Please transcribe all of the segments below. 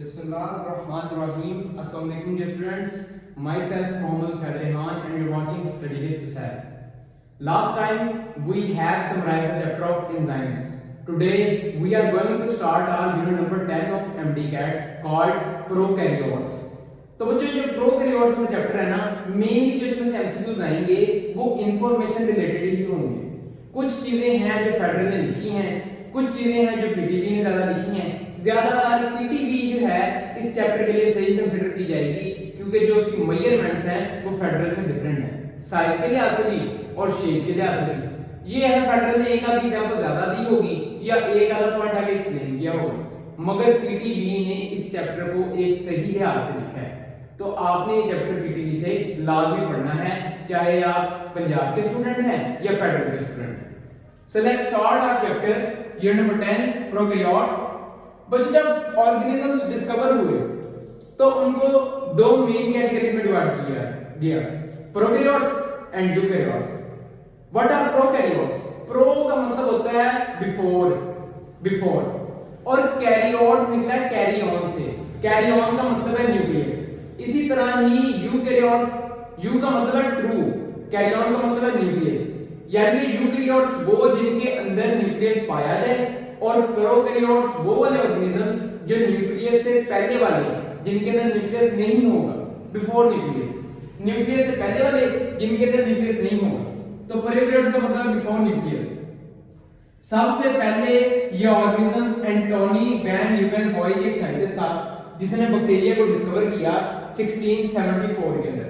Bismillahirrahmanirrahim. Assalamu alaikum dear students. Myself Mohammad Usaid Rehan and you're watching Study with Usaid. Last time we have summarized the chapter of enzymes. Today we are going to start our unit number 10 of MDCAT called prokaryotes. तो बच्चों ये prokaryotes का chapter है ना, mainly जो इसमें से MCQs आएंगे वो इंफॉर्मेशन रिलेटेड ही होंगे। कुछ चीजें हैं जो फेडरल ने लिखी हैं, कुछ चीजें हैं जो पीटीबी ने ज्यादा लिखी हैं। ज्यादातर पीटीबी जो है इस चैप्टर के लिए सही कंसीडर की जाएगी क्योंकि जो उसकी मेजरमेंट्स हैं वो फेडरल से डिफरेंट है, साइज के लिहाज से भी और शेप के लिहाज से भी। ये है फेडरल ने एक आधी एग्जांपल ज्यादा दी होगी या एक आधा पॉइंट आगे एक्सप्लेन किया होगा, मगर पीटीबी ने इस चैप्टर को एक सही लिहाज से लिखा है। तो आपने ये चैप्टर पीटीबी से लाजमी पढ़ना है, चाहे आप पंजाब के स्टूडेंट हैं या फेडरल के स्टूडेंट हैं। So let's start our chapter unit number 10 prokaryotes. बच्चों जब ऑर्गेनिजम्स डिस्कवर हुए तो उनको दो मेन कैटेगरीज में डिवाइड किया गया, prokaryotes and eukaryotes. What are prokaryotes? Pro का मतलब होता है बिफोर और कैरियोट्स निकला है कैरी ऑन से। कैरी ऑन का मतलब है न्यूक्लियस। इसी तरह ही यूकैरियोट्स, यू का मतलब है ट्रू, कैरी ऑन का मतलब है न्यूक्लियस। यानी कि यूकैरियोट्स वो जिनके अंदर न्यूक्लियस पाया जाए और प्रोकैरियोट्स वो वाले ऑर्गेनिजम्स जो न्यूक्लियस से पहले वाले, जिनके अंदर न्यूक्लियस नहीं होगा, बिफोर न्यूक्लियस, न्यूक्लियस से पहले वाले जिनके अंदर न्यूक्लियस नहीं होगा। तो प्रोकैरियोट्स का मतलब है बिफोर न्यूक्लियस। सबसे पहले ये ऑर्गेनिजम्स एंटोनी वैन लीeuwenhoek एक साइंटिस्ट था जिसने बैक्टीरिया को डिस्कवर किया 1674 के अंदर।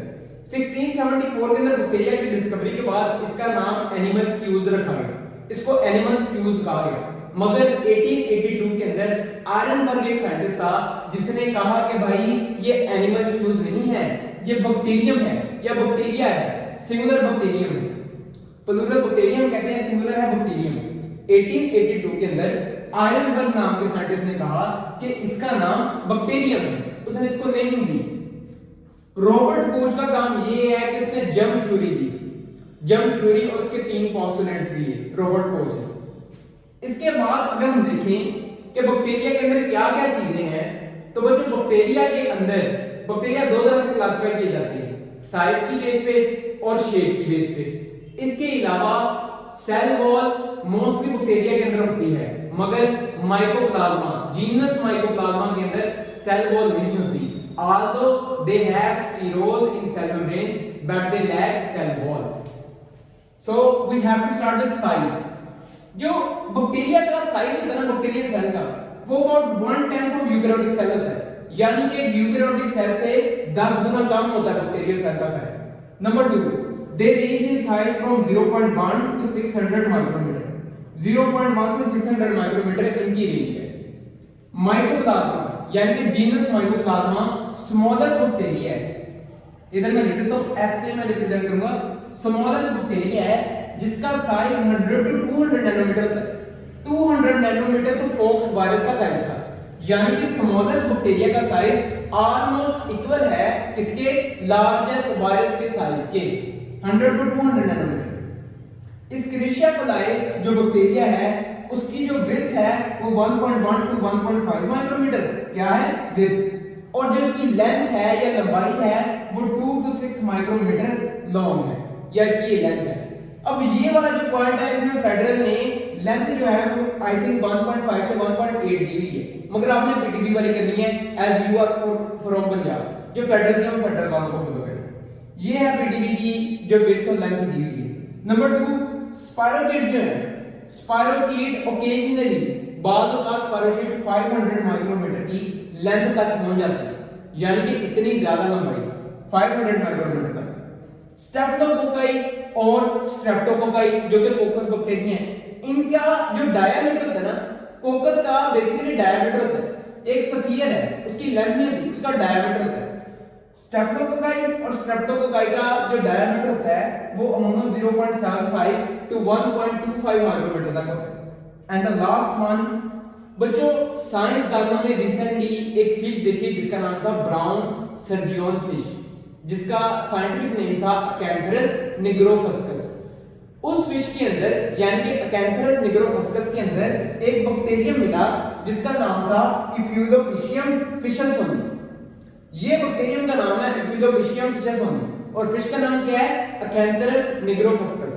1674 के अंदर बैक्टीरिया की डिस्कवरी के बाद इसका नाम एनिमल क्यूज रखा गया, इसको एनिमल क्यूज कहा गया। मगर 1882 के अंदर आयरनबर्ग एक साइंटिस्ट था जिसने कहा कि भाई ये एनिमल क्यूज नहीं है, ये बैक्टीरियम है या बैक्टीरिया है, सिंगुलर बैक्टीरियम है। प्लूरल बैक्टीरियम कहते हैं, सिंगुलर है बैक्टीरियम। 1882 के अंदर आयरनबर्ग नाम के साइंटिस्ट ने कहा कि इसका नाम बैक्टीरियम है, उसने इसको नेमिंग दी। रॉबर्ट कोच का काम ये है कि उसने जर्म थ्योरी दी, जर्म थ्योरी और उसके 3 पोस्टुलेट्स दिए रॉबर्ट कोच ने। इसके बाद अगर हम देखें कि बैक्टीरिया के अंदर क्या-क्या चीजें हैं, तो बच्चों बैक्टीरिया के अंदर बैक्टीरिया दो तरह से क्लासिफाई किए जाते हैं, साइज की बेस पे और शेप की बेस पे। इसके अलावा सेल वॉल मोस्टली बैक्टीरिया के अंदर होती है, मगर माइकोप्लाज्मा, जीनस माइकोप्लाज्मा के अंदर सेल वॉल नहीं होती। although they have sterols in cell membrane but they lack cell wall. So we have to start with size. जो बैक्टीरिया का साइज होता है ना बैक्टीरियल सेल का, वो about 1/10 ऑफ यूकैरियोटिक सेल होता है। यानी कि यूकैरियोटिक सेल से 10 गुना कम होता है बैक्टीरियल सेल का size. Number 2, they range in size from 0.1 to 600 micrometer. 0.1 से 600 माइक्रोमीटर इनकी रेंज है। माइकोप्लाज्मा यानी कि जीनस माइकोप्लाज्मा स्मॉलेस्ट बैक्टीरिया है। इधर मैं लिख देता हूं, एस से मैं रिप्रेजेंट करूंगा, स्मॉलेस्ट बैक्टीरिया है जिसका साइज 100 to 200 नैनोमीटर होता है। 200 नैनोमीटर तो पॉक्स वायरस का साइज था। यानी कि स्मॉलेस्ट बैक्टीरिया का साइज ऑलमोस्ट इक्वल है किसके, लार्जेस्ट वायरस के साइज के, 100 to 200 नैनोमीटर। एस्केरिशिया कोलाई जो बैक्टीरिया है उसकी जो विड्थ है वो 1.1 to 1.5 माइक्रोमीटर क्या है विड्थ, और जो इसकी लेंथ है या लंबाई है वो 2 to 6 माइक्रोमीटर लॉन्ग है, या इसकी ये लेंथ है। अब ये वाला जो पॉइंट है इसमें फेडरल ने लेंथ जो है वो आई थिंक 1.5 से 1.8 दी हुई है, मगर आपने पीटीबी वाली करनी है as you are from Punjab. जो फेडरल के हम फेडरल वालों को फॉलो करें। ये है पीटीबी की जो विड्थ और लेंथ दी हुई है। नंबर 2, स्पाइरोकीट जो है, स्पाइरोकीट ओकेजनली बाज़ औक़ात स्पाइरोकीट 500 माइक्रोमीटर की लेंथ तक पहुंच जाती है, यानी कि इतनी ज्यादा लंबाई 500 माइक्रोमीटर तक। स्टेफ्टोकोकाई और स्ट्रेप्टोकोकाई जो कि कोकस बैक्टीरिया हैं, इनका जो डायमीटर होता है ना, कोकस का बेसिकली डायमीटर होता है, एक स्फीयर है, उसकी लेंथ नहीं होती, उसका डायमीटर होता है। स्टेफ्टोकोकाई और स्ट्रेप्टोकोकाई का जो डायमीटर होता है वो अमूमन 0.75 to 1.25 माइक्रोमीटर तक होता है। एंड द लास्ट वन, बच्चों साइंसदानों ने रिसेंटली एक फिश देखी जिसका नाम था ब्राउन सर्जियन फिश, जिसका साइंटिफिक नेम था अकैंथरस निग्रोफस्कस। उस फिश के अंदर यानी कि अकैंथरस निग्रोफस्कस के अंदर एक बैक्टीरियम मिला जिसका नाम था इप्यूलोपिशियम फिशनसोनी। ये बैक्टीरियम का नाम है इप्यूलोपिशियम फिशनसोनी और फिश का नाम क्या है, अकैंथरस निग्रोफस्कस।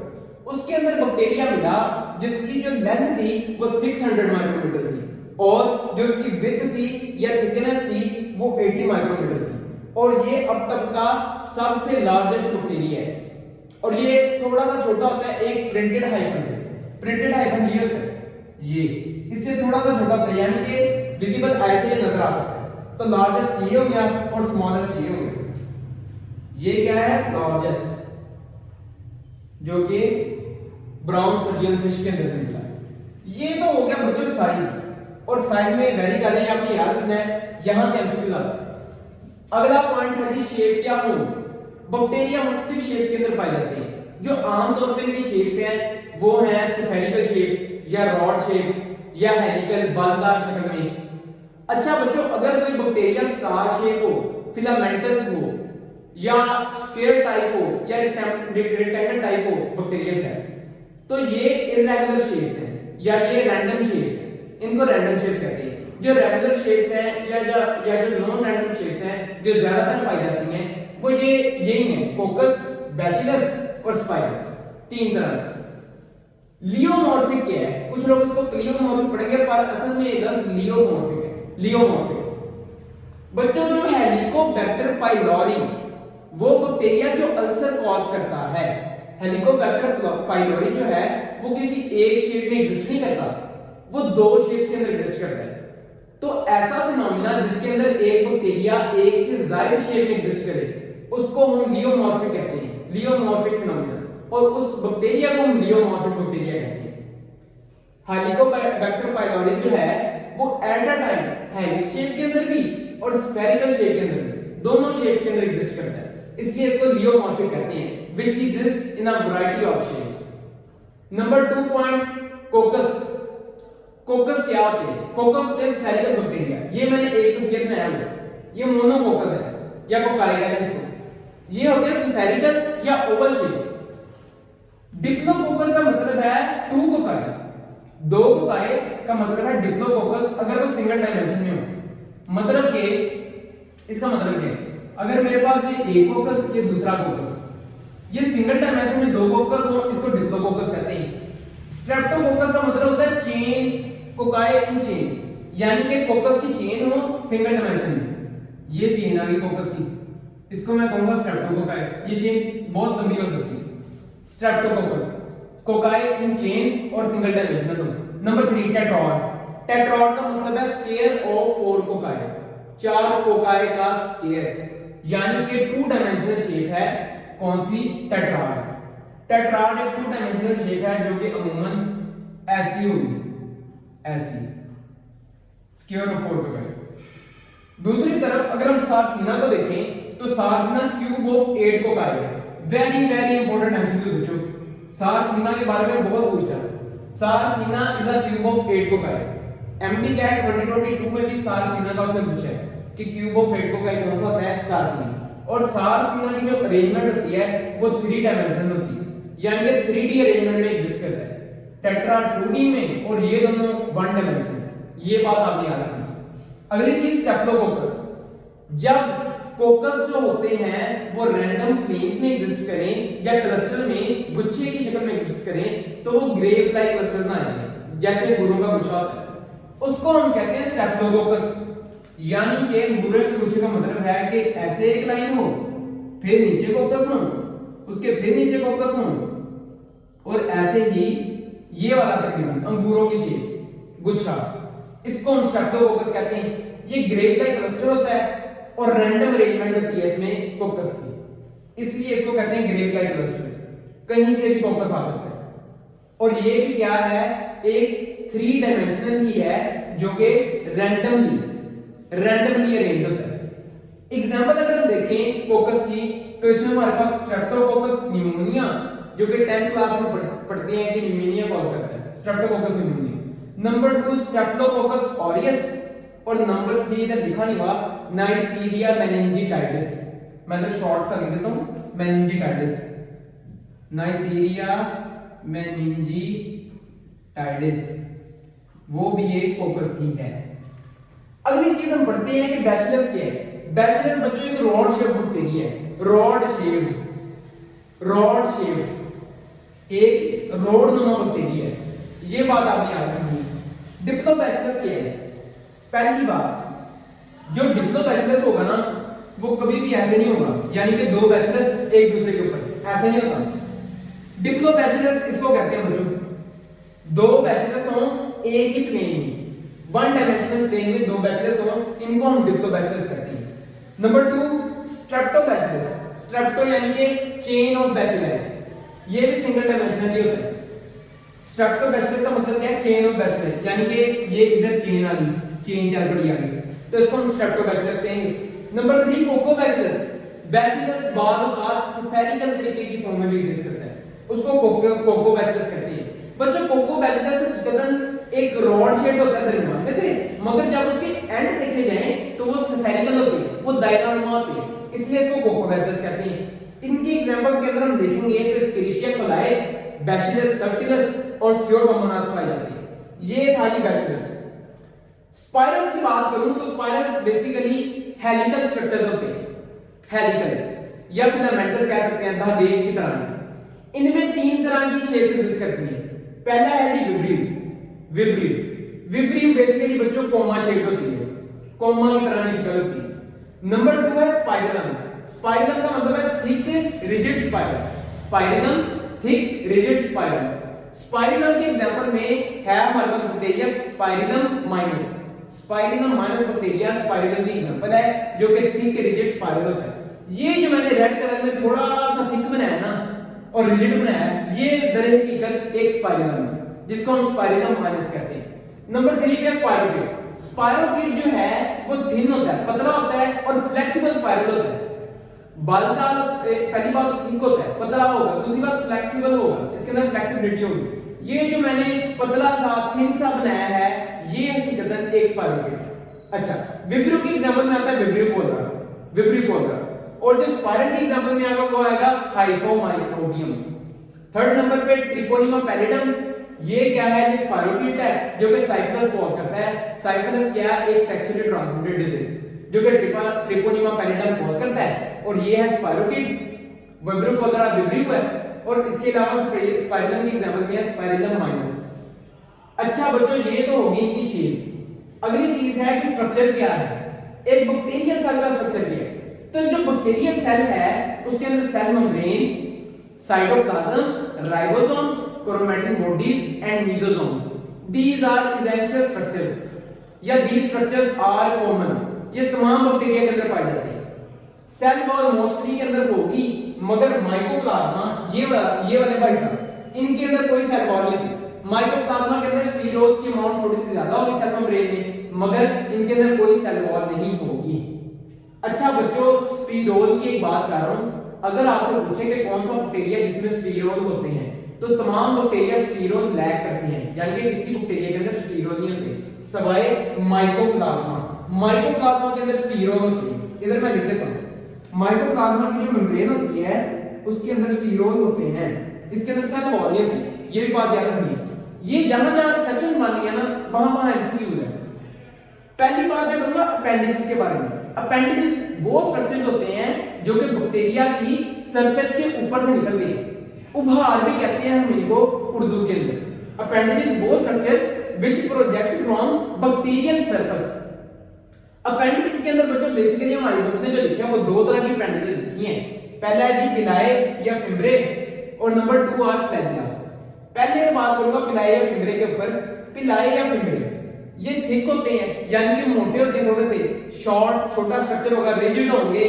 उसके अंदर बैक्टीरिया मिला जिसकी जो लेंथ थी वो 600 माइक्रोमीटर थी और जो उसकी विड्थ थी या थिकनेस थी वो 80 माइक्रोमीटर थी और ये अब तक का सबसे लार्जेस्ट बैक्टीरिया है। और ये थोड़ा सा छोटा होता है एक प्रिंटेड हाइफन से। प्रिंटेड हाइफन ये होता है, ये इससे थोड़ा सा छोटा होता है, यानी कि विजिबल आई से ये नजर आ सकता है। तो लार्जेस्ट ये हो गया और स्मॉलेस्ट ये हो गया। ये क्या है, लार्जेस्ट, जो कि ब्राउन सर्जियन फिश के अंदर से निकला है। ये तो हो गया बच्चों साइज, और साइज में वेरी कर रहे हैं, आपने याद रखना है, यहां से एमसीक्यू आता है। अगला पॉइंट है जी शेप क्या हो। बैक्टीरिया मुख्तलिफ शेप्स के अंदर पाए जाते हैं। जो आमतौर पर इनकी शेप्स हैं वो हैं स्फेरिकल शेप या रॉड शेप या हेलिकल बलदार शक्ल में। अच्छा बच्चों, अगर कोई बैक्टीरिया स्टार शेप हो, फिलामेंटस हो या स्क्वायर टाइप हो या रेक्टेंगल टाइप हो बैक्टीरियल है, तो ये इररेगुलर शेप्स हैं या ये रैंडम शेप्स हैं। इनको रैंडम शेप्स कहते हैं। जो रेगुलर शेप्स हैं या जो नॉन रैंडम शेप्स हैं जो ज्यादातर पाई जाती हैं वो ये यही हैं, कोकस, बैसिलस और स्पाइरस। तीन तरह। लियोमॉर्फिक क्या है, कुछ लोग इसको क्लियोमॉर्फिक पढ़ेंगे पर असल में ये लफ्ज लियोमॉर्फिक है। लियोमॉर्फिक बच्चों, जो हेलिकोबैक्टर पाइलोरी वो बैक्टीरिया जो अल्सर कॉज करता है। हेलिकोबैक्टर पाइलोरी जो है वो किसी एक शेप में एग्जिस्ट नहीं करता, वो दो शेप्स के अंदर एग्जिस्ट करता है। तो ऐसा फिनोमिना जिसके अंदर एक बैक्टीरिया एक से ज्यादा शेप में एग्जिस्ट करे उसको हम लियोमॉर्फिक कहते हैं, लियोमॉर्फिक फिनोमिना। और उस बैक्टीरिया को हम लियोमॉर्फिक बैक्टीरिया कहते हैं। हेलिकोबैक्टर पाइलोरी जो है वो at a time helix shape के अंदर भी और स्फेरिकल शेप के अंदर भी, दोनों शेप्स के अंदर एग्जिस्ट करता है, इसलिए इसको लियोमॉर्फिक कहते हैं, which exists in a variety of shapes. Number 2 point, कोकस। कोकस क्या होते हैं? कोकस होते हैं स्फेरिकल बैक्टीरिया। ये मैंने एक सफेद बनाया हुआ, ये मोनोकोकस है या कोकाई कहते हैं इसको। ये होते हैं स्फेरिकल या ओवल शेप। डिप्लोकोकस का मतलब है टू कोकाई, दो कोकाई का मतलब है डिप्लोकोकस अगर वो सिंगल डायमेंशन में हो। मतलब के इसका मतलब क्या है, अगर मेरे पास ये एक कोकस ये दूसरा कोकस, ये सिंगल डायमेंशन में दो कोकस हो, इसको डिप्लोकोकस कहते हैं। स्ट्रेप्टोकोकस का मतलब होता है चेन कोकाई इन चेन, यानी कि कोकस की चेन हो सिंगल डायमेंशन में। ये चेन आ गई कोकस की, इसको मैं कहूंगा स्ट्रेप्टोकोकाई। ये चेन बहुत लंबी हो सकती है। स्ट्रेप्टोकोकस, कोकाई इन चेन और सिंगल डायमेंशनल हो। नंबर 3 टेट्रॉड। टेट्रॉड का मतलब है स्क्वायर ऑफ 4 कोकाई, 4 कोकाई का स्क्वायर, यानी कि 2 डायमेंशनल शेप है। कौन सी? टेट्राड। टेट्राड एक 2 डायमेंशनल शेप है जो कि अमूमन ऐसी होगी, ऐसी स्क्वायर ऑफ 4 कोकाई। दूसरी तरफ अगर हम सारसिना को देखें तो सारसिना क्यूब ऑफ 8 कोकाई है। वेरी वेरी इंपॉर्टेंट एमसीक्यू बच्चों, सारसिना के बारे में बहुत पूछता है। Sarcina is a cube of 8 cocci. MD CAT 2022 में भी सारसिना का उसने पूछा है कि क्यूब ऑफ 8 कोकाई कौन सा होता है? सारसिना। और सारसिना की जो अरेंजमेंट होती है वो 3 डायमेंशनल होती है, यानी कि 3D अरेंजमेंट में एग्जिस्ट करता है। टेट्रा 2D में और ये दोनों 1 डायमेंशनल। ये बात आपने याद रखनी। अगली चीज स्टेफ्लोकोकस। जब कोकस जो होते हैं वो रैंडम प्लेन्स में एग्जिस्ट करें या क्लस्टर में गुच्छे की शक्ल में एग्जिस्ट करें तो वो ग्रेप लाइक क्लस्टर बनाएंगे, जैसे अंगूरों का गुच्छा होता है, उसको हम कहते हैं स्टेफ्लोकोकस। यानी कि अंगूरों के गुच्छे का मतलब है कि ऐसे एक लाइन हो, फिर नीचे कोकस हो, उसके फिर नीचे कोकस हो, और ऐसे ही ये वाला तकरीबन अंगूरों की शेप गुच्छा, इसको हम स्टेफ्लोकोकस कहते हैं। ये ग्रेप लाइक क्लस्टर होता है और रैंडम अरेंजमेंट होती है इसमें कोकस की, इसलिए इसको कहते हैं ग्रेप लाइक क्लस्टर्स। कहीं से भी कोकस आ सकता है। और ये भी क्या है? एक 3 डायमेंशनल ही है जो कि रैंडमली अरेंज होता है। एग्जांपल अगर हम देखें कोकस की तो इसमें हमारे पास स्ट्रेप्टोकोकस निमोनिया जो कि 10th क्लास में पढ़ते हैं कि निमोनिया कॉज करता है, Streptococcus pneumonia. Number 2 staphylococcus aureus, और नंबर 3 इधर लिखा नहीं हुआ, नाइसीरिया मेनिंजिटाइटिस। मैं तो शॉर्ट सा लिख देता हूं, मेनिंजिटाइटिस, नाइसीरिया मेनिंजिटाइटिस, वो भी एक कोकस ही है। अगली चीज हम पढ़ते हैं कि बैसिलस क्या है। बैसिलस बच्चों एक रॉड शेप बैक्टीरिया है, रॉड शेप एक रॉड नुमा बैक्टीरिया है, ये बात आपने याद रखनी है। डिप्लोबैसिलस क्या है? पहली बात, जो डिप्लोबैसिलस होगा ना वो कभी भी ऐसे नहीं होगा, यानी कि दो बैसिलस एक दूसरे के ऊपर, ऐसे नहीं होता। डिप्लोबैसिलस इसको कहते हैं बच्चों, दो बैसिलस हो एक ही प्लेन में, वन डायमेंशनल प्लेन में दो बैसिलस हो, इनको हम डिप्लोबैसिलस कहते हैं। नंबर 2 स्ट्रेप्टोबैसिलस, स्ट्रेप्टो यानी कि चेन ऑफ बैसिलस, ये भी सिंगल डायमेंशनल ही होता है। स्ट्रेप्टोबैसिलस का मतलब क्या है? चेन ऑफ बैसिलस, यानी कि ये इधर चेन आ गई, चेन चल पड़ी आ गई, तो इसको हम स्ट्रेप्टोबैसिलस कहेंगे। नंबर 3 कोकोबैसिलस, बैसिलस बाज़ औक़ात स्फेरिकल तरीके की फॉर्म में भी एग्जिस्ट करता है, उसको कोकोबैसिलस कहते हैं। बच्चों कोकोबैसिलस हकीकतन एक रॉड शेप होता है दरमियान में से, मगर जब उसके एंड देखे जाएं तो वो स्फेरिकल होते हैं, वो दायरानुमा होते हैं, इसलिए इसको कोकोबैसिलस कहते हैं। इनकी एग्जांपल्स के अंदर हम देखेंगे तो एस्केरिशिया कोलाई, बैसिलस सबटिलस और स्यूडोमोनास पाए जाते हैं। ये था जी बैसिलस। स्पाइरल्स की बात करूं तो स्पाइरल्स बेसिकली हेलिकल स्ट्रक्चर होते हैं, हेलिकल या फिलामेंटस कह सकते हैं, धागे की तरह। इनमें तीन तरह की शेप्स एग्जिस्ट करती हैं। पहला है जी विब्रियो बेसिकली बच्चों कोमा शेप होती है, कोमा की तरह की शक्ल होती है। नंबर 2 है स्पाइरलम, स्पाइरलम का मतलब है thick rigid spiral, spirillum thick rigid spiral. Spirillum के एग्जांपल में है हमारे पास bacteria spirillum minus, spirillum minus bacteria spirillum की एग्जांपल है, जो कि थिक रिजिड स्पाइरल होता है। ये जो मैंने रेड कलर में थोड़ा सा थिक बनाया ना और रिजिड बनाया है, ये दर हकीकत एक स्पाइरलम है, जिसको हम स्पाइरलम माइनस कहते हैं। नंबर 3 पे स्पाइरोकीट, स्पाइरोकीट जो है वो थिन होता है, पतला होता है और फ्लेक्सिबल स्पाइरल होता है। बालदार पहली बात तो थिक होता है, पतला होगा, दूसरी बात फ्लेक्सिबल होगा, इसके अंदर फ्लेक्सिबिलिटी होगी। ये जो मैंने पतला सा थिन सा बनाया है ये हकीकतन एक स्पाइरोकीट है। अच्छा, विब्रियो की एग्जांपल में आता है विब्रियो कोलरा, और जो स्पाइरल की एग्जांपल में आएगा वो आएगा हाइफोमाइक्रोबियम। थर्ड नंबर पे ट्रिपोनिमा पैलिडम, ये क्या है? ये स्पाइरोकीट है जो कि साइफिलिस कॉज करता है। साइफिलिस क्या है? एक सेक्सुअली ट्रांसमिटेड डिजीज जो कि ट्रिपोनिमा पैलिडम कॉज करता है, और ये है स्पाइरोकीट। विब्रियो कोलरा विब्रियो है, और इसके अलावा स्पाइरलम की एग्जांपल में है स्पाइरलम माइनस। अच्छा बच्चों, ये तो होगी इनकी शेप्स। अगली चीज है कि स्ट्रक्चर क्या है, एक बैक्टीरियल सेल का स्ट्रक्चर क्या है। तो जो बैक्टीरियल सेल है उसके अंदर cell membrane, cytoplasm, ribosomes, chromatin bodies and mesosomes, these are essential structures या these structures are common, ये तमाम बैक्टीरिया के अंदर पाए जाते हैं। सेल वॉल मोस्टली के अंदर होगी, मगर माइकोप्लाज्मा ये वाले भाई साहब, इनके अंदर कोई सेल वॉल नहीं होती। माइकोप्लाज्मा के अंदर स्टीरोल्स की अमाउंट थोड़ी सी ज्यादा होगी सेल मेम्ब्रेन में, मगर इनके अंदर कोई सेल वॉल नहीं होगी। अच्छा बच्चों, स्टीरोल की एक बात कर रहा हूं, अगर आपसे पूछे कि कौन सा बैक्टीरिया जिसमें स्टीरोल होते हैं, तो तमाम बैक्टीरिया स्टीरोल लैक करते हैं, यानी कि किसी बैक्टीरिया के अंदर स्टीरोल नहीं होते सिवाय माइकोप्लाज्मा। माइकोप्लाज्मा के अंदर स्टीरोल होते हैं, इधर मैं लिख देता हूं। माइकोप्लाज्मा की जो मेम्ब्रेन होती है उसके अंदर स्टीरोल होते हैं, इसके अंदर सेल वॉल नहीं होती, ये भी बात याद रखनी। ये जहां सेक्शन मान लिया ना वहां एमसीक्यू है। पहली बात मैं कहूंगा अपेंडिजेस के बारे में। अपेंडिजेस वो स्ट्रक्चर्स होते हैं जो कि बैक्टीरिया की सरफेस के ऊपर से निकलते हैं, उभार भी कहते हैं हम इनको उर्दू के अंदर। अपेंडिजेस वो structure which project from bacterial surface. Appendages के अंदर बच्चों बेसिकली हमारी बुक ने जो लिखा है वो दो तरह की अपेंडिजेस लिखी हैं। पहला है जी पिलाए या फिम्ब्रे, और नंबर 2 आर फ्लैजिला। पहले मैं बात करूंगा पिलाए या फिम्ब्रे के ऊपर। पिलाए या फिम्ब्रे ये थिक होते हैं, यानी कि मोटे होते हैं, थोड़े से शॉर्ट छोटा स्ट्रक्चर होगा, रिजिड होंगे,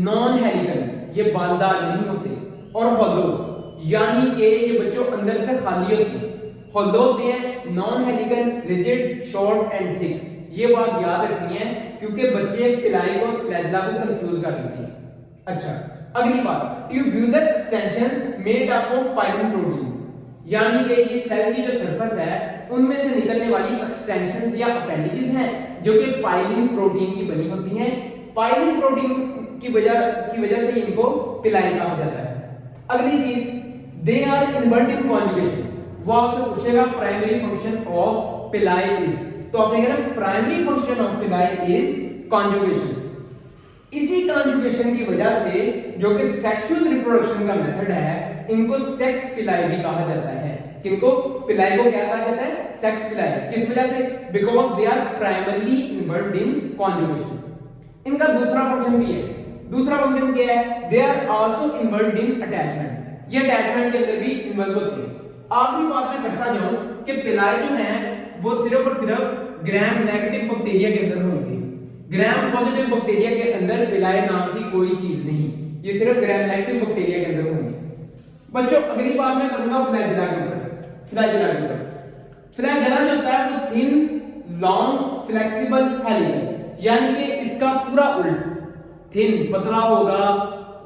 नॉन हेलिकल, ये बालदार नहीं होते, और हॉलो यानी कि ये बच्चों अंदर से खाली होते हैं, हॉलो होते हैं, non helical, rigid, short and thick. ये बात याद रखनी है क्योंकि बच्चे पिलाई और फ्लैजिला को कंफ्यूज कर देते हैं। अच्छा, अगली बात, tubular extensions made up of pilin protein, यानी कि ये सेल की जो सरफेस है उनमें से निकलने वाली एक्सटेंशंस या अपेंडिजेस हैं जो कि पाइलिन प्रोटीन की बनी होती हैं। पाइलिन प्रोटीन की वजह से इनको पिलाई कहा जाता है। अगली चीज, they are involved in conjugation. वो आपसे पूछेगा primary function of pili is, तो आपने कहा primary function of pili is conjugation. इसी कॉन्जुगेशन की वजह से जो कि सेक्सुअल रिप्रोडक्शन का मेथड है, इनको सेक्स पिलाई भी कहा जाता है। किनको? पिलाई को क्या कहा जाता है? सेक्स पिलाई। किस वजह से? Because they are primarily involved in conjugation. इनका दूसरा फंक्शन भी है। दूसरा फंक्शन क्या है? They are also involved in attachment. ये अटैचमेंट के अंदर भी इन्वॉल्व होते हैं। आखिरी बात मैं करता जाऊं कि पिलाई जो है वो सिर्फ और सिर्फ ग्राम नेगेटिव बैक्टीरिया के अंदर होंगे। ग्राम पॉजिटिव बैक्टीरिया के अंदर पिलाई नाम की कोई चीज नहीं, ये सिर्फ ग्राम नेगेटिव बैक्टीरिया के अंदर होंगे। बच्चों अगली बात मैं करूंगा फ्लैजेला के ऊपर। फ्लैजेला के ऊपर, फ्लैजेला जो होता है वो थिन, लॉन्ग, फ्लेक्सिबल, हेलिकल, यानी कि इसका पूरा उल्ट, थिन पतला होगा,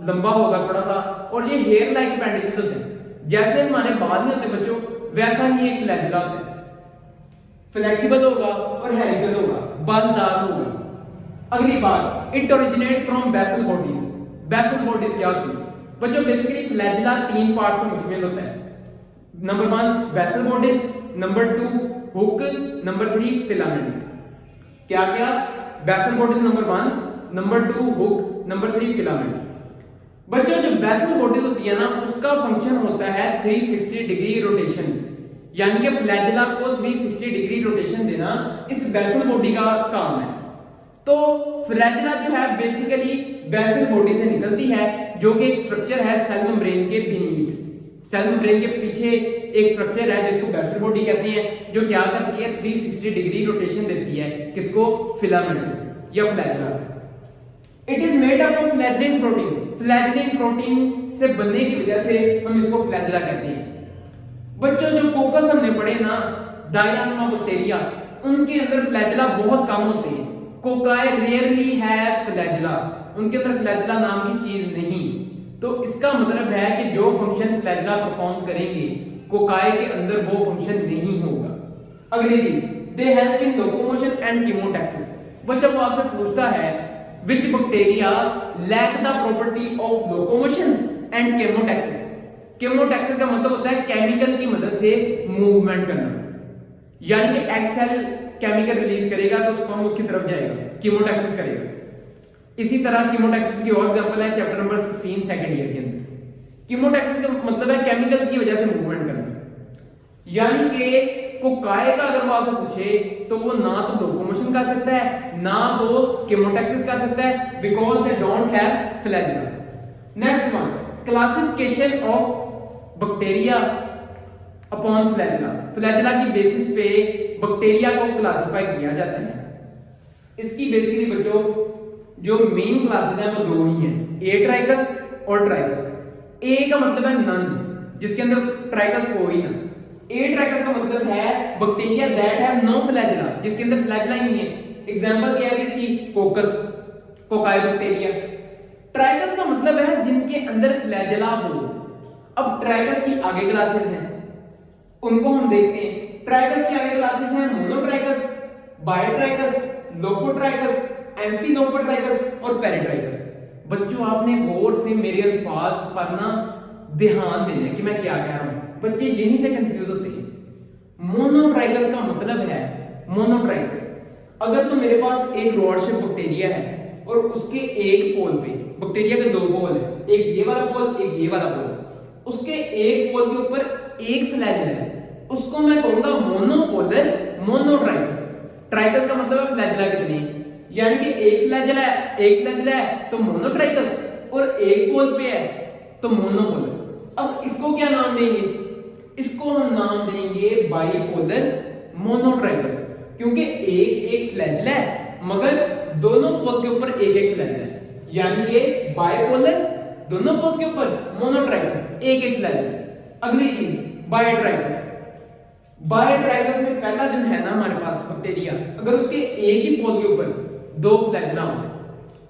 लंबा होगा थोड़ा सा, और ये हेयर लाइक अपेंडिसेस होते हैं। जैसे हमारे बाल नहीं होते बच्चों, वैसा ही एक फ्लैजेला होता है। फ्लेक्सिबल होगा और हेलिकल होगा, बालदार होगा। अगली बात, it originate from basal bodies. Basal bodies क्या होती है बच्चों? बेसिकली फ्लैजेला तीन पार्ट में मुश्तमिल होता है। Number 1 basal bodies, number 2 hook, number 3 filament. क्या क्या? Basal bodies number 1, number 2 hook, number 3 filament. बच्चों जो बेसल बॉडीज होती है ना, उसका फंक्शन होता है 360 डिग्री रोटेशन, यानी कि फ्लैजेला को 360 डिग्री रोटेशन देना इस बेसल बॉडी का काम है। तो फ्लैजेला जो है बेसिकली बेसल बॉडी से निकलती है, जो कि एक स्ट्रक्चर है सेल मेम्ब्रेन के बीनीथ। सेल मेम्ब्रेन के पीछे एक स्ट्रक्चर है जिसको बेसल बॉडी कहते हैं, जो क्या करती है 360 डिग्री रोटेशन देती है। किसको? फिलामेंट या flagella. It is made up of flagellin protein. Flagellin protein से बनने की वजह से हम इसको फ्लैजेला कहते हैं। बच्चों जो कोकस हमने पढ़े ना, डायनामा बैक्टीरिया, उनके अंदर फ्लैजेला बहुत कम होते हैं। कोकाई रेयरली हैव फ्लैजेला, उनके अंदर फ्लैजेला नाम की चीज नहीं। तो इसका मतलब है कि जो फंक्शन फ्लैजेला परफॉर्म करेंगे, कोकाई के अंदर वो फंक्शन नहीं होगा। अगली चीज, they help in locomotion and chemotaxis. बच्चा वो आपसे पूछता है which bacteria lack the property of locomotion and chemotaxis। chemotaxis का मतलब होता है केमिकल की मदद से मूवमेंट करना, यानी कि एक सेल केमिकल रिलीज करेगा तो स्पर्म उसकी तरफ जाएगा, कीमोटैक्सिस करेगा। इसी तरह कीमोटैक्सिस की और एग्जांपल है चैप्टर नंबर 16 सेकंड ईयर के अंदर। कीमोटैक्सिस का मतलब है केमिकल की वजह से मूवमेंट करना, यानी कि कोकाई का अगर वो आपसे पूछे तो वो ना तो लोकोमोशन कर सकता है, ना वो कीमोटैक्सिस कर सकता है, because they don't have flagella. Next one, classification of bacteria upon flagella. Flagella की बेसिस पे बैक्टीरिया को क्लासिफाई किया जाता है। इसकी बेसिकली बच्चों जो मेन क्लासेस हैं वो दो ही हैं, ए ट्राइकस और ट्राइकस। ए का मतलब है नन, जिसके अंदर ट्राइकस कोई ना। ए ट्राइकस का मतलब है bacteria that have no flagella, जिसके अंदर फ्लैजेला ही नहीं है। एग्जांपल क्या है इसकी? कोकस, कोकाई बैक्टीरिया। ट्राइकस का मतलब है जिनके अंदर फ्लैजेला हो। अब ट्राइकस की आगे क्लासेस हैं, उनको हम देखते हैं। ट्राइकस की आगे क्लासेस हैं मोनोट्राइकस, बायोट्राइकस, लोफोट्राइकस, एम्फिलोफोट्राइकस और पेरिट्राइकस। बच्चों आपने गौर से मेरे अल्फाज पर ना ध्यान देना है कि मैं क्या कह रहा हूं। बच्चे यहीं से कंफ्यूज होते हैं। मोनोट्राइकस का मतलब है मोनोट्राइकस, अगर तो मेरे पास एक रॉड शेप बैक्टीरिया है और उसके एक पोल पे, बैक्टीरिया के दो पोल है, एक ये वाला पोल एक ये वाला पोल, उसके एक पोल के ऊपर एक फ्लैजेला है, उसको मैं कहूंगा मोनोपोलर मोनोट्राइकस। ट्राइकस का मतलब है फ्लैजेला कितने, यानी कि एक फ्लैजेला है तो मोनोट्राइकस, और एक पोल पे है तो मोनोपोलर। अब इसको क्या नाम देंगे? इसको हम नाम देंगे बाइपोलर मोनोट्राइकस, क्योंकि एक फ्लैजेला है मगर दोनों पोल्स के ऊपर एक फ्लैजेला है, यानी कि बाइपोलर, दोनों पोल्स के ऊपर मोनोट्राइकस, एक फ्लैजेला। अगली चीज बायोट्राइकस। बायोट्राइकस में पहला जो है ना हमारे पास बैक्टीरिया, अगर उसके एक ही पोल के ऊपर दो फ्लैजेला हो,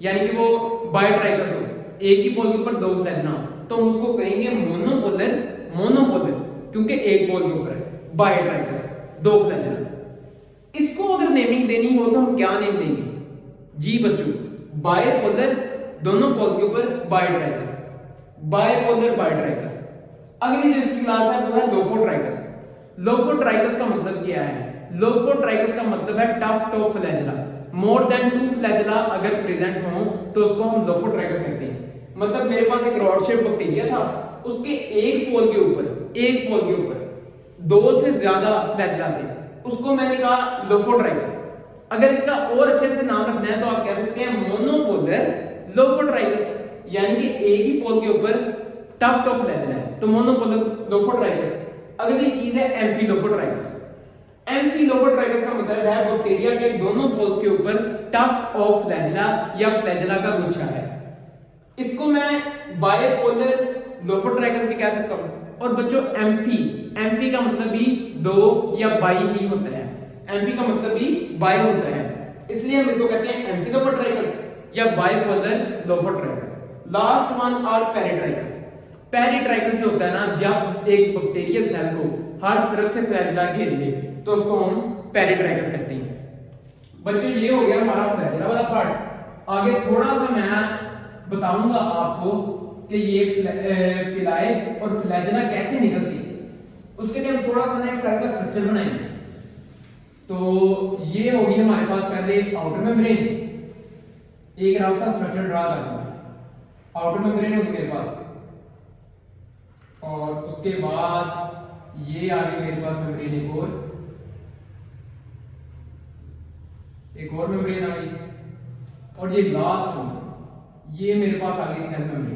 यानी कि वो बायोट्राइकस हो, एक ही पोल के ऊपर दो फ्लैजेला हो, तो हम उसको कहेंगे मोनोपोलर, क्योंकि एक पोल के ऊपर है। बायोट्राइकस दो फ्लैजेला। इसको अगर नेमिंग देनी हो तो हम क्या नेम देंगे? जी बच्चों, बायोपोलर, दोनों पोल्स के ऊपर बायोट्राइकस, बायोपोलर बायोट्राइकस। अगली जो इसकी क्लास है वो है लोफोट्राइकस। लोफोट्राइकस का मतलब क्या है? लोफोट्राइकस का मतलब है tuft of flagella. More than 2 flagella अगर प्रेजेंट हो तो उसको हम लोफोट्राइकस कहते हैं। मतलब मेरे पास एक रॉड शेप बैक्टीरिया था, उसके एक पोल के ऊपर 2 से ज्यादा फ्लैजेला थे, उसको मैंने कहा लोफोट्राइकस। अगर इसका और अच्छे से नाम रखना है तो आप कह सकते हैं मोनोपोलर लोफोट्राइकस, यानी कि एक ही पोल के ऊपर टफ्ट ऑफ फ्लैजेला है तो मोनोपोलर लोफोट्राइकस। अगली चीज है एम्फिलोफोट्राइकस। एम्फिलोफोट्राइकस का मतलब है बैक्टीरिया के दोनों पोल्स के ऊपर टफ्ट ऑफ फ्लैजेला या फ्लैजेला का गुच्छा है। इसको मैं बाइपोलर लोफोट्राइकस भी कह सकता हूं। और बच्चों एम्फी का मतलब भी 2 या बाई ही होता है। एम्फी का मतलब भी बाई होता है, इसलिए हम इसको कहते हैं एम्फिलोफोट्राइकस या बाइपोलर लोफोट्राइकस। लास्ट वन और पेरिट्राइकस। पेरिट्राइकस जो होता है ना, जब एक बैक्टीरियल सेल को हर तरफ से फ्लैजेला घेर ले तो उसको हम पेरिट्राइकस कहते हैं। बच्चों ये हो गया हमारा फ्लैजेला वाला पार्ट। आगे थोड़ा सा मैं बताऊंगा आपको कि ये पिलाए और फ्लैजेला कैसे निकलती है। उसके लिए हम थोड़ा सा ना एक सेल का स्ट्रक्चर बनाएंगे। तो ये होगी हमारे पास पहले आउटर मेम्ब्रेन, एक रास्ता स्ट्रक्चर ड्रा कर दूंगा। आउटर मेम्ब्रेन होगी मेरे पास, और उसके बाद ये आ गई मेरे पास मेम्ब्रेन, एक और मेम्ब्रेन आ गई, और ये लास्ट वन ये मेरे पास आ गई सेल मेम्ब्रेन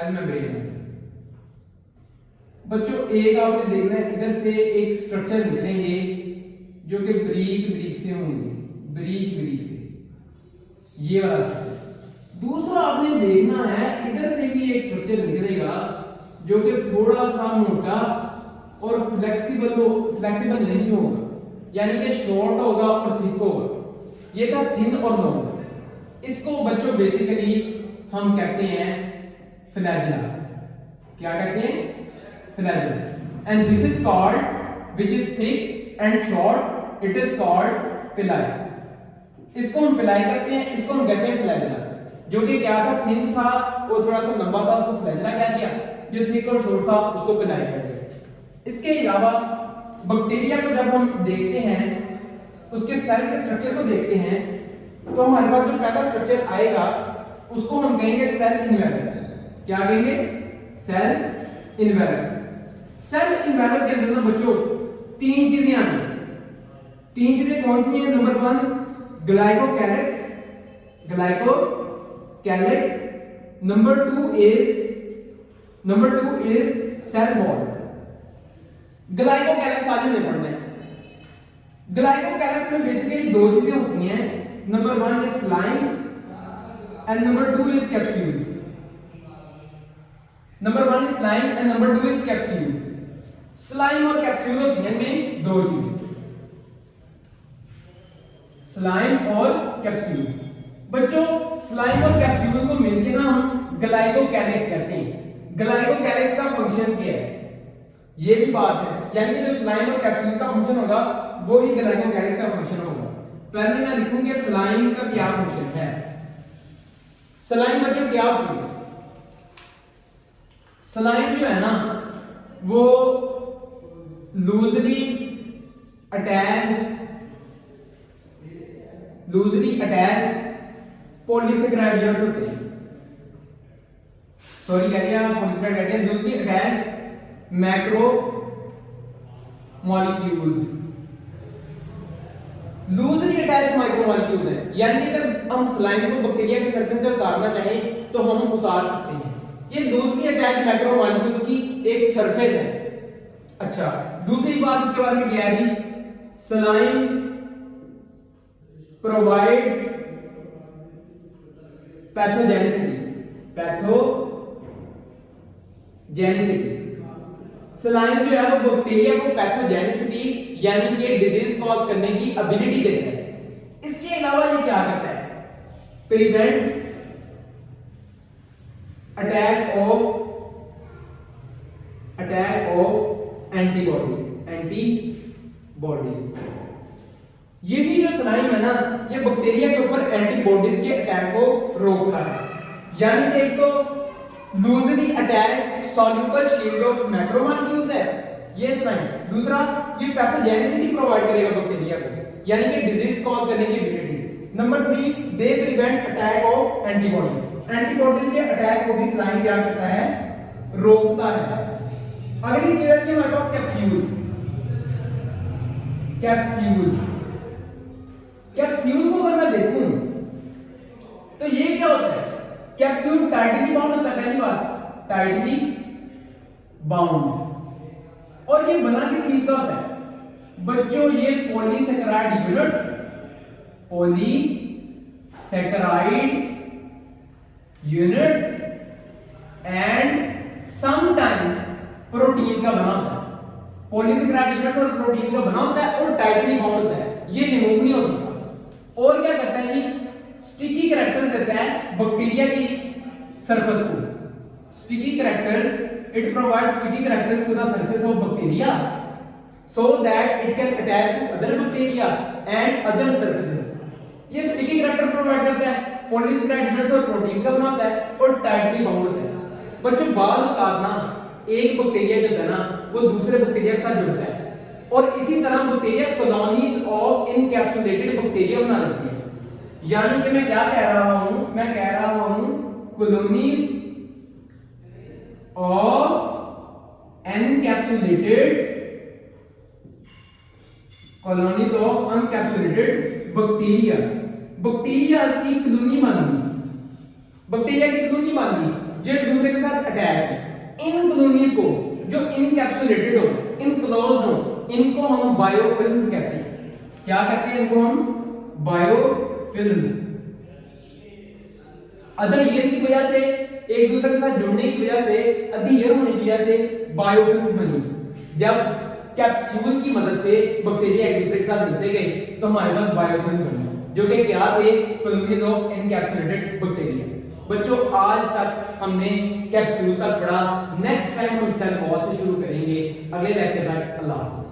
आ गई। बच्चों एक आपने देखना है, इधर से एक स्ट्रक्चर निकलेंगे जो कि ब्रीक से होंगे, ब्रीक से, ये वाला स्ट्रक्चर। दूसरा आपने देखना है इधर से भी एक स्ट्रक्चर निकलेगा जो कि थोड़ा सा मोटा और फ्लेक्सिबल नहीं होगा, यानी कि शॉर्ट होगा और थिक होगा। ये था थिन और लॉन्ग। इसको बच्चों बेसिकली हम कहते हैं फ्लैजेला। क्या कहते हैं? Flagella. And this is called, which is thick and short, it is called पिलाई। इसको हम पिलाई कहते हैं, इसको हम कहते हैं फ्लैजेला। जो कि क्या था, थिन था और थोड़ा सा लंबा था, उसको फ्लैजेला कह दिया। जो थिक और शॉर्ट था उसको पिलाई कह दिया। इसके अलावा बैक्टीरिया को जब हम देखते हैं, उसके सेल के स्ट्रक्चर को देखते हैं, तो हमारे पास जो पहला स्ट्रक्चर आएगा उसको हम कहेंगे सेल इन्वेलप। क्या कहेंगे? Cell envelope. सेल इन्वेलप के अंदर ना बच्चों 3 चीजें आनी है। 3 चीजें कौन सी हैं? Number 1 glycocalyx, number 2 is cell wall. Glycocalyx आज हमने पढ़ना है। ग्लाइकोकैलिक्स में बेसिकली 2 चीजें होती हैं। Number 1 is slime and number 2 is capsule. Number 1 is slime and number 2 is capsule. Slime और कैप्सूल होती हैं में 2 चीजें, स्लाइम और कैप्सूल। बच्चों स्लाइम और कैप्सूल को मिलके ना हम ग्लाइकोकैलिक्स कहते हैं। ग्लाइकोकैलिक्स का फंक्शन क्या है? ये भी बात है, यानी कि जो स्लाइम और कैप्सूल का फंक्शन होगा वो ही ग्लाइकोकैलिक्स का फंक्शन होगा। पहले मैं लिखूंगी स्लाइम का क्या फंक्शन है। स्लाइम बच्चों क्या होती है? स्लाइम जो है ना वो लूजली अटैच्ड पॉलीसेकेराइड यूनिट्स होते हैं। सॉरी कह दिया, पॉलीसेकेराइड कहते हैं loosely attached macro molecules. Loosely attached micromolecules है, यानी कि अगर हम स्लाइम को बैक्टीरिया के सरफेस से उतारना चाहें तो हम उतार सकते हैं। ये लूजली अटैच्ड मैक्रोमॉलिक्यूल्स की एक सरफेस है। अच्छा, दूसरी बात इसके बारे में क्या है जी? Slime provides pathogenicity. स्लाइम जो है वो बैक्टीरिया को पैथोजेनिसिटी यानी कि डिजीज कॉज करने की एबिलिटी देता है। इसके अलावा ये क्या करता है? Prevent attack of antibodies. यही जो स्लाइम है ना, ये बैक्टीरिया के ऊपर एंटीबॉडीज के अटैक को रोकता है। यानी कि एक तो loosely attached soluble shield of macromolecules है ये स्लाइम, दूसरा ये पैथोजेनिसिटी प्रोवाइड करेगा बैक्टीरिया को, यानी कि डिजीज कॉज करने की ability. Number 3 they prevent attack of antibody, antibodies के अटैक को भी स्लाइम क्या करता है, रोकता है। अगली चीज है कि हमारे पास कैप्सूल, कैप्सूल कैप्सूल को अगर मैं देखूं तो ये क्या होता है, कैप्सूल टाइटली बाउंड होता है, पहली बात टाइटली बाउंड, और ये बना किस चीज का होता है बच्चों, ये polysaccharide units, polysaccharide units and sometime proteins का बना होता है, पॉलीसैकेराइड यूनिट्स और प्रोटीन्स का बना होता है और टाइटली बाउंड होता है, ये रिमूव नहीं हो सकता। और क्या करता है, ये स्टिकी कैरेक्टर्स देता है बैक्टीरिया की सरफेस को, sticky characters, it provides sticky characters to the surface of bacteria so that it can attach to other bacteria and other surfaces। ये स्टिकी कैरेक्टर प्रोवाइड करता है, पॉलीसैकेराइड यूनिट्स और proteins का बना होता है और टाइटली बाउंड होता है। बच्चों बाल काटना, एक बैक्टीरिया जो है ना वो दूसरे बैक्टीरिया के साथ जुड़ता है और इसी तरह bacteria colonies of encapsulated bacteria बना देती है, यानी कि मैं क्या कह रहा हूं, मैं कह रहा हूं colonies of encapsulated colonies of encapsulated bacteria, bacteria की कॉलोनी बांधी, बैक्टीरिया की कॉलोनी बांधी जो एक दूसरे के साथ अटैच है। इन कॉलोनीज को जो इनकैप्सुलेटेड हो, इनक्लोज्ड हो, इनको हम बायोफिल्म्स कहते हैं। क्या कहते हैं इनको हम, बायोफिल्म्स। अधीयर की वजह से, एक दूसरे के साथ जुड़ने की वजह से, अधीयर होने की वजह से बायोफिल्म बनी। जब कैप्सूल की मदद से बैक्टीरिया एक दूसरे के साथ मिलते गए तो हमारे पास बायोफिल्म बनी, जो कि क्या थे, कॉलोनीज ऑफ एनकैप्सुलेटेड बैक्टीरिया। बच्चों आज तक हमने कैप्सूल तक पढ़ा, नेक्स्ट टाइम हम सेल वॉल से शुरू करेंगे। अगले लेक्चर तक अल्लाह हाफिज़।